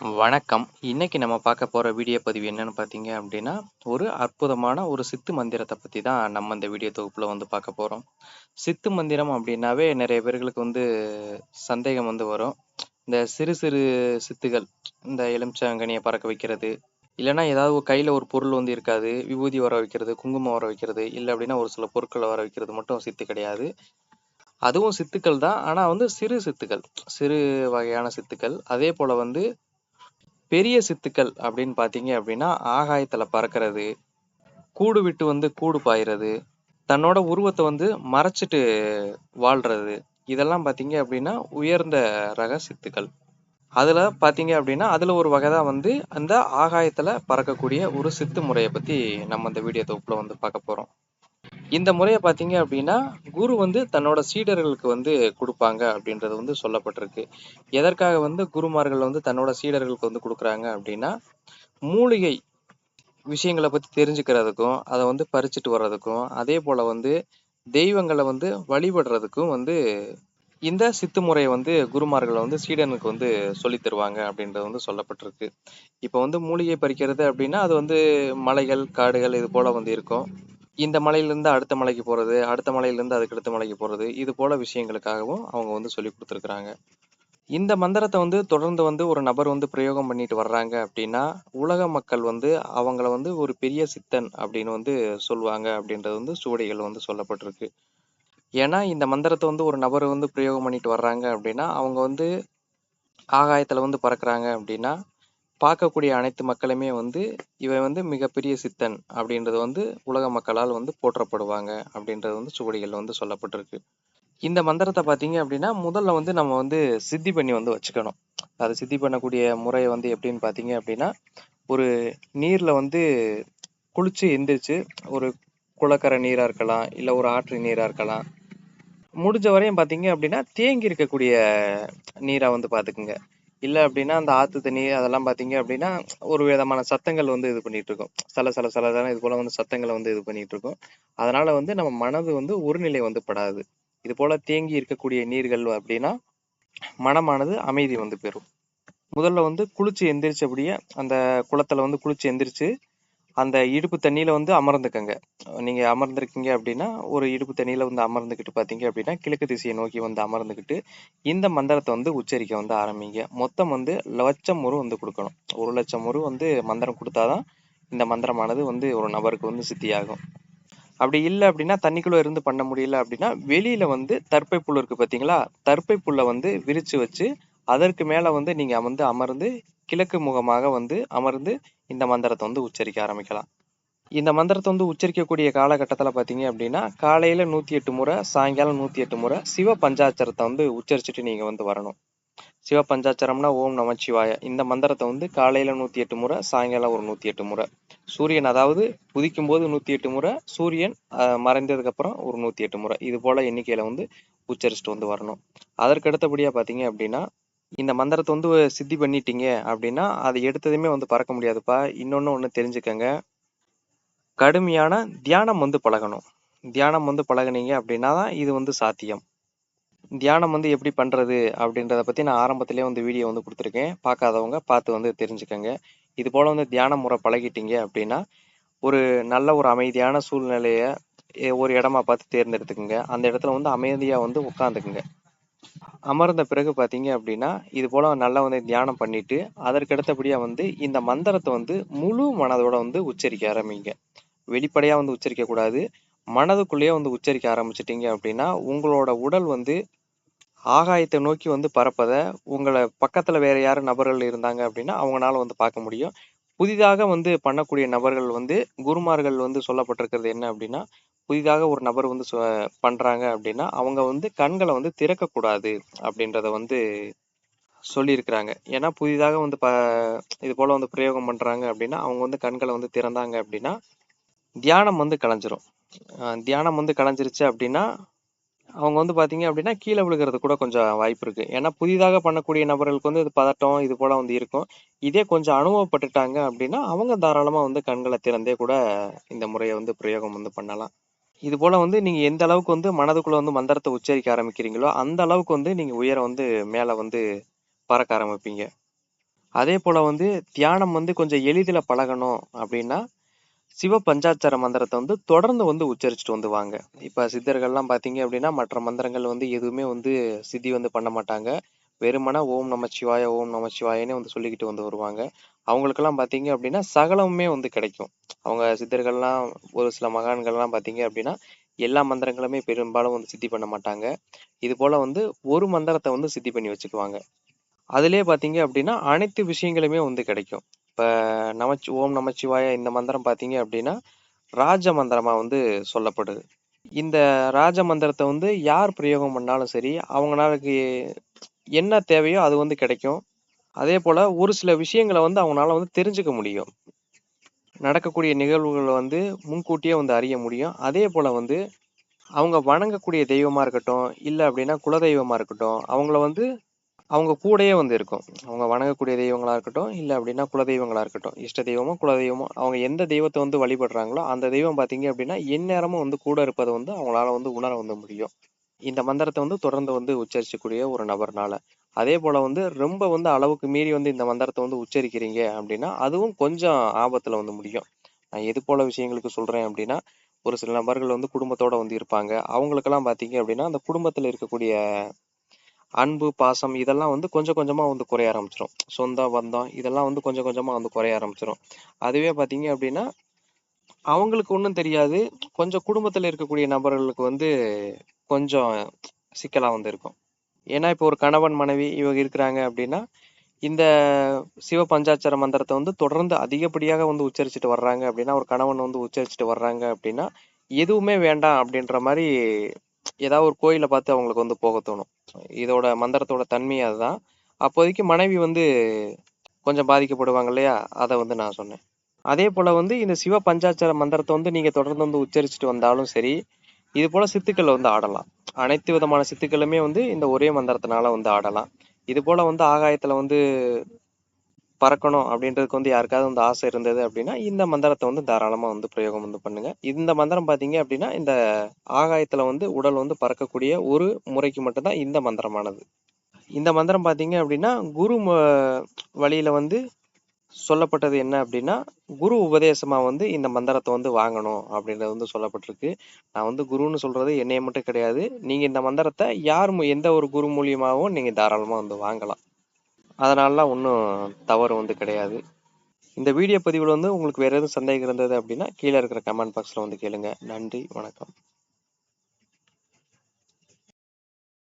வணக்கம். இன்னைக்கு நம்ம பார்க்க போற வீடியோ பதிவு என்னன்னு பார்த்தீங்க அப்படின்னா, ஒரு அற்புதமான ஒரு சித்து மந்திரத்த பத்தி தான் நம்ம இந்த வீடியோ தொகுப்புல பார்க்க போறோம். சித்து மந்திரம் அப்படின்னாவே நெறைய பேர்களுக்கு சந்தேகம் வரும். இந்த சிறு சிறு சித்துகள், இந்த எலுமிச்சங்கனிய பறக்க வைக்கிறது, இல்லன்னா ஏதாவது ஒரு கையில ஒரு பொருள் இருக்காது. விபூதி வர வைக்கிறது, குங்குமம் வர வைக்கிறது, இல்ல அப்படின்னா ஒரு சில பொருட்கள வர வைக்கிறது மட்டும் சித்து கிடையாது. அதுவும் சித்துக்கள் தான். ஆனா சிறு சித்துக்கள், சிறு வகையான சித்துக்கள். அதேபோல பெரிய சித்துக்கள் அப்படின்னு பார்த்தீங்க அப்படின்னா, ஆகாயத்துல பறக்கிறது, கூடு விட்டு கூடு பாய்றது, தன்னோட உருவத்த மறைச்சிட்டு வாழ்றது. இதெல்லாம் பார்த்தீங்க அப்படின்னா, உயர்ந்த ரக சித்துக்கள். அதுல பார்த்தீங்க அப்படின்னா, அதுல ஒரு வகை தான் அந்த ஆகாயத்துல பறக்கக்கூடிய ஒரு சித்து முறைய பத்தி நம்ம இந்த வீடியோ தொகுப்புல பார்க்க போறோம். இந்த முறைய பார்த்தீங்க அப்படின்னா, குரு தன்னோட சீடர்களுக்கு குடுப்பாங்க அப்படின்றது சொல்லப்பட்டிருக்கு. எதற்காக குருமார்கள் தன்னோட சீடர்களுக்கு குடுக்குறாங்க அப்படின்னா, மூலிகை விஷயங்கள பத்தி தெரிஞ்சுக்கிறதுக்கும், அத பறிச்சுட்டு வர்றதுக்கும், அதேபோல தெய்வங்கள வழிபடுறதுக்கும் இந்த சித்து முறைய குருமார்கள் சீடனுக்கு சொல்லித் தருவாங்க அப்படின்றது சொல்லப்பட்டிருக்கு. இப்ப மூலிகை பறிக்கிறது அப்படின்னா, அது மலைகள், காடுகள் இது போல இருக்கும். இந்த மலையிலிருந்து அடுத்த மலைக்கு போறது, அடுத்த மலையிலிருந்து அதுக்கு அடுத்த மலைக்கு போறது, இது போல விஷயங்களுக்காகவும் அவங்க சொல்லிக் குடுத்துருக்காங்க. இந்த மந்திரத்த தொடர்ந்து ஒரு நபர் பிரயோகம் பண்ணிட்டு வர்றாங்க அப்படின்னா, உலக மக்கள் அவங்கள ஒரு பெரிய சித்தன் அப்படின்னு சொல்லுவாங்க அப்படின்றது சுவடிகள் சொல்லப்பட்டிருக்கு. ஏன்னா இந்த மந்திரத்த ஒரு நபர் பிரயோகம் பண்ணிட்டு வர்றாங்க அப்படின்னா, அவங்க ஆகாயத்துல பறக்குறாங்க அப்படின்னா, பார்க்கக்கூடிய அனைத்து மக்களுமே இவன் மிகப்பெரிய சித்தன் அப்படின்றது உலக மக்களால் போற்றப்படுவாங்க அப்படின்றது சுவடிகள் சொல்லப்பட்டிருக்கு. இந்த மந்திரத்த பார்த்தீங்க அப்படின்னா, முதல்ல நம்ம சித்தி பண்ணி வச்சுக்கணும். அத சித்தி பண்ணக்கூடிய முறை எப்படின்னு பார்த்தீங்க அப்படின்னா, ஒரு நீர்ல குளிச்சு எந்திரிச்சு, ஒரு குளக்கரை நீரா இருக்கலாம், இல்ல ஒரு ஆற்று நீரா இருக்கலாம். முடிஞ்ச வரையும் பார்த்தீங்க அப்படின்னா, தேங்கி இருக்கக்கூடிய நீரா பார்த்துக்குங்க. இல்ல அப்படின்னா, அந்த ஆத்து தண்ணி அதெல்லாம் பார்த்தீங்க அப்படின்னா, ஒரு விதமான சத்தங்கள் இது பண்ணிட்டு இருக்கும். சல சல சலன்னு இது போல சத்தங்கள இது பண்ணிட்டு இருக்கும். அதனால நம்ம மனது ஒருநிலை படாது. இது போல தேங்கி இருக்கக்கூடிய நீர்கள் அப்படின்னா, மனமானது அமைதி பெறும். முதல்ல குளிச்சு எந்திரிச்சபடியே அந்த குளத்துல குளிச்சு எந்திரிச்சு, அந்த இடுப்பு தண்ணியில அமர்ந்துக்கங்க. நீங்க அமர்ந்திருக்கீங்க அப்படின்னா, ஒரு இடுப்பு தண்ணியில அமர்ந்துக்கிட்டு பார்த்தீங்க அப்படின்னா, கிழக்கு திசையை நோக்கி அமர்ந்துக்கிட்டு, இந்த மந்திரத்த உச்சரிக்க ஆரம்பிங்க. மொத்தம் 1,00,000 முறை குடுக்கணும். 1,00,000 முறை மந்திரம் குடுத்தாதான் இந்த மந்திரமானது ஒரு நபருக்கு சித்தியாகும். அப்படி இல்ல அப்படின்னா, தண்ணிக்குள்ள இருந்து பண்ண முடியல அப்படின்னா, வெளியில தர்ப்பை புல் இருக்கு பார்த்தீங்களா? தர்ப்பை புல்ல விரிச்சு வச்சு, அதற்கு மேல நீங்க அமர்ந்து, கிழக்கு முகமாக அமர்ந்து இந்த மந்திரத்த உச்சரிக்க ஆரம்பிக்கலாம். இந்த மந்திரத்த உச்சரிக்கக்கூடிய காலகட்டத்துல பார்த்தீங்க அப்படின்னா, காலையில 108 முறை, சாயங்காலம் 108 முறை சிவ பஞ்சாட்சரத்த உச்சரிச்சுட்டு நீங்க வரணும். சிவ பஞ்சாட்சரம்னா ஓம் நமச்சிவாய. இந்த மந்திரத்த காலையில 108 முறை, சாயங்காலம் ஒரு 108 முறை. சூரியன் அதாவது உதிக்கும்போது 108 முறை, சூரியன் மறைந்ததுக்கு அப்புறம் ஒரு 108 முறை. இது போல எண்ணிக்கையில உச்சரிச்சுட்டு வரணும். அதற்கு அடுத்தபடியா பார்த்தீங்க அப்படின்னா, இந்த மந்திரத்த சித்தி பண்ணிட்டீங்க அப்படின்னா, அது எடுத்ததுமே பறக்க முடியாதுப்பா. இன்னொன்னு தெரிஞ்சுக்கங்க. கடுமையான தியானம் பழகணும். தியானம் பழகுனீங்க அப்படின்னா தான் இது சாத்தியம். தியானம் எப்படி பண்றது அப்படின்றத பத்தி நான் ஆரம்பத்திலேயே வீடியோ குடுத்துருக்கேன். பார்க்காதவங்க பார்த்து தெரிஞ்சுக்கங்க. இது போல தியான முறை பழகிட்டீங்க அப்படின்னா, ஒரு நல்ல ஒரு அமைதியான சூழ்நிலைய ஒரு இடமா பார்த்து தேர்ந்தெடுத்துக்குங்க. அந்த இடத்துல அமைதியா உட்காந்துக்குங்க. அமர்ந்த பிறகு பார்த்தீங்க அப்படின்னா, இது போல நல்லா தியானம் பண்ணிட்டு, அதற்கு அடுத்தபடியா இந்த மந்திரத்த முழு மனதோட உச்சரிக்க ஆரம்பிங்க. வெளிப்படையா உச்சரிக்க கூடாது. மனதுக்குள்ளேயே உச்சரிக்க ஆரம்பிச்சிட்டீங்க அப்படின்னா, உங்களோட உடல் ஆகாயத்தை நோக்கி பறப்பத உங்களை பக்கத்துல வேற யாரும் நபர்கள் இருந்தாங்க அப்படின்னா அவங்களால பார்க்க முடியும். புதிதாக பண்ணக்கூடிய நபர்கள் குருமார்கள் சொல்லப்பட்டிருக்கிறது என்ன அப்படின்னா, புதிதாக ஒரு நபர் பண்றாங்க அப்படின்னா அவங்க கண்களை திறக்க கூடாது அப்படின்றத சொல்லியிருக்கிறாங்க. ஏன்னா புதிதாக இது போல பிரயோகம் பண்றாங்க அப்படின்னா அவங்க கண்களை திறந்தாங்க அப்படின்னா தியானம் கலைஞ்சிரும். தியானம் கலைஞ்சிருச்சு அப்படின்னா அவங்க பார்த்தீங்க அப்படின்னா கீழே விழுகிறது கூட கொஞ்சம் வாய்ப்பு இருக்கு. ஏன்னா புதிதாக பண்ணக்கூடிய நபர்களுக்கு இது பதட்டம் இது போல இருக்கும். இதே கொஞ்சம் அனுபவப்பட்டுட்டாங்க அப்படின்னா அவங்க தாராளமா கண்களை திறந்தே கூட இந்த முறையை பிரயோகம் பண்ணலாம். இது போல நீங்க எந்த அளவுக்கு மனதுக்குள்ள மந்திரத்தை உச்சரிக்க ஆரம்பிக்கிறீங்களோ அந்த அளவுக்கு நீங்க உயர மேல பறக்க ஆரம்பிப்பீங்க. அதே போல வந்து தியானம் வந்து கொஞ்சம் எளிதில பழகணும் அப்படின்னா, சிவ பஞ்சாட்சர மந்திரத்த வந்து தொடர்ந்து வந்து உச்சரிச்சுட்டு வந்து வாங்க. இப்ப சித்தர்கள்லாம் பார்த்தீங்க அப்படின்னா, மற்ற மந்திரங்கள் வந்து எதுவுமே வந்து சித்தி வந்து பண்ண மாட்டாங்க. வெறுமனே ஓம் நமச்சிவாய, ஓம் நமச்சிவாயன்னே வந்து சொல்லிக்கிட்டு வந்து வருவாங்க. அவங்களுக்கெல்லாம் பார்த்தீங்க அப்படின்னா, சகலமுமே வந்து கிடைக்கும். அவங்க சித்தர்கள்லாம் ஒரு சில மகான்கள்லாம் பார்த்தீங்க அப்படின்னா, எல்லா மந்திரங்களுமே பெரும்பாலும் வந்து சித்தி பண்ண மாட்டாங்க. இது போல வந்து ஒரு மந்திரத்த வந்து சித்தி பண்ணி வச்சுக்குவாங்க. அதிலேயே பார்த்தீங்க அப்படின்னா, அனைத்து விஷயங்களுமே வந்து கிடைக்கும். இப்ப ஓம் நமச்சிவாய இந்த மந்திரம் பார்த்தீங்க அப்படின்னா, ராஜ மந்திரமா வந்து சொல்லப்படுது. இந்த ராஜ மந்திரத்த வந்து யார் பிரயோகம் பண்ணாலும் சரி, அவங்கனாலக்கு என்ன தேவையோ அது வந்து கிடைக்கும். அதேபோல ஒரு சில விஷயங்கள வந்து அவங்கனால வந்து தெரிஞ்சுக்க முடியும். நடக்கக்கூடிய நிகழ்வுகள வந்து முன்கூட்டியே வந்து அறிய முடியும். அதேபோல வந்து அவங்க வணங்கக்கூடிய தெய்வமா இருக்கட்டும், இல்ல அப்படின்னா குலதெய்வமா இருக்கட்டும், அவங்கள வந்து அவங்க கூடயே வந்து இருக்கும். அவங்க வணங்கக்கூடிய தெய்வங்களா இருக்கட்டும், இல்ல அப்படின்னா குலதெய்வங்களா இருக்கட்டும். இஷ்ட தெய்வமோ, குலதெய்வமோ அவங்க எந்த தெய்வத்த வந்து வழிபடுறாங்களோ, அந்த தெய்வம் பார்த்தீங்க அப்படின்னா, எந்நேரமும் வந்து கூட இருப்பத வந்து அவங்களால வந்து உணர வந்து முடியும். இந்த மந்திரத்த வந்து தொடர்ந்து வந்து உச்சரிக்கக்கூடிய ஒரு நபர்னால. அதேபோல வந்து ரொம்ப வந்து அளவுக்கு மீறி வந்து இந்த மந்திரத்த வந்து உச்சரிக்கிறீங்க அப்படின்னா, அதுவும் கொஞ்சம் ஆபத்துல வந்து முடியும். நான் எது போல விஷயங்களுக்கு சொல்றேன் அப்படின்னா, ஒரு சில நபர்கள் வந்து குடும்பத்தோட வந்து இருப்பாங்க. அவங்களுக்கெல்லாம் பார்த்தீங்க அப்படின்னா, அந்த குடும்பத்துல இருக்கக்கூடிய அன்பு, பாசம் இதெல்லாம் வந்து கொஞ்சம் கொஞ்சமா வந்து குறைய ஆரம்பிச்சுரும். சொந்தம், பந்தம் இதெல்லாம் வந்து கொஞ்சம் கொஞ்சமா வந்து குறைய ஆரம்பிச்சுரும். அதுவே பார்த்தீங்க அப்படின்னா, அவங்களுக்கு ஒண்ணும் தெரியாது. கொஞ்சம் குடும்பத்துல இருக்கக்கூடிய நபர்களுக்கு வந்து கொஞ்சம் சிக்கலா வந்து இருக்கும். ஏன்னா, இப்போ ஒரு கணவன், மனைவி இவங்க இருக்கிறாங்க அப்படின்னா, இந்த சிவ பஞ்சாட்சர மந்திரத்த வந்து தொடர்ந்து அதிகப்படியாக வந்து உச்சரிச்சுட்டு வர்றாங்க அப்படின்னா, ஒரு கணவன் வந்து உச்சரிச்சுட்டு வர்றாங்க அப்படின்னா, எதுவுமே வேண்டாம் அப்படின்ற மாரி ஏதாவது ஒரு கோயில பார்த்து அவங்களுக்கு வந்து போக தோணும். இதோட மந்திரத்தோட தன்மையே அதுதான். அப்போதைக்கு மனைவி வந்து கொஞ்சம் பாதிக்கப்படுவாங்க இல்லையா? அத வந்து நான் சொன்னேன். அதேபோல வந்து இந்த சிவ பஞ்சாட்சர மந்திரத்த வந்து நீங்க தொடர்ந்து வந்து உச்சரிச்சுட்டு வந்தாலும் சரி, இது போல சித்துக்கள்ல வந்து ஆடலாம். அனைத்து விதமான சித்துக்களுமே வந்து இந்த ஒரே மந்திரத்தினால வந்து ஆடலாம். இது போல வந்து ஆகாயத்துல வந்து பறக்கணும் அப்படின்றதுக்கு வந்து யாருக்காவது வந்து ஆசை இருந்தது அப்படின்னா, இந்த மந்திரத்த வந்து தாராளமா வந்து பிரயோகம் வந்து பண்ணுங்க. இந்த மந்திரம் பார்த்தீங்க அப்படின்னா, இந்த ஆகாயத்துல வந்து உடல் வந்து பறக்கக்கூடிய ஒரு முறைக்கு மட்டும் தான் இந்த மந்திரமானது. இந்த மந்திரம் பார்த்தீங்க அப்படின்னா, குரு வழியில வந்து சொல்லப்பட்டது என்ன அப்படின்னா, குரு உபதேசமா வந்து இந்த மந்திரத்த வந்து வாங்கணும் அப்படின்றது வந்து சொல்லப்பட்டிருக்கு. நான் வந்து குருன்னு சொல்றது என்னைய மட்டும் கிடையாது. நீங்க இந்த மந்திரத்த யார் எந்த ஒரு குரு மூலியமாவும் நீங்க தாராளமா வந்து வாங்கலாம். அதனாலலாம் ஒண்ணும் தவறு வந்து கிடையாது. இந்த வீடியோ பதிவுல வந்து உங்களுக்கு வேற எதுவும் சந்தேகம் இருந்தது அப்படின்னா, கீழ இருக்கிற கமெண்ட் பாக்ஸ்ல வந்து கேளுங்க. நன்றி, வணக்கம்.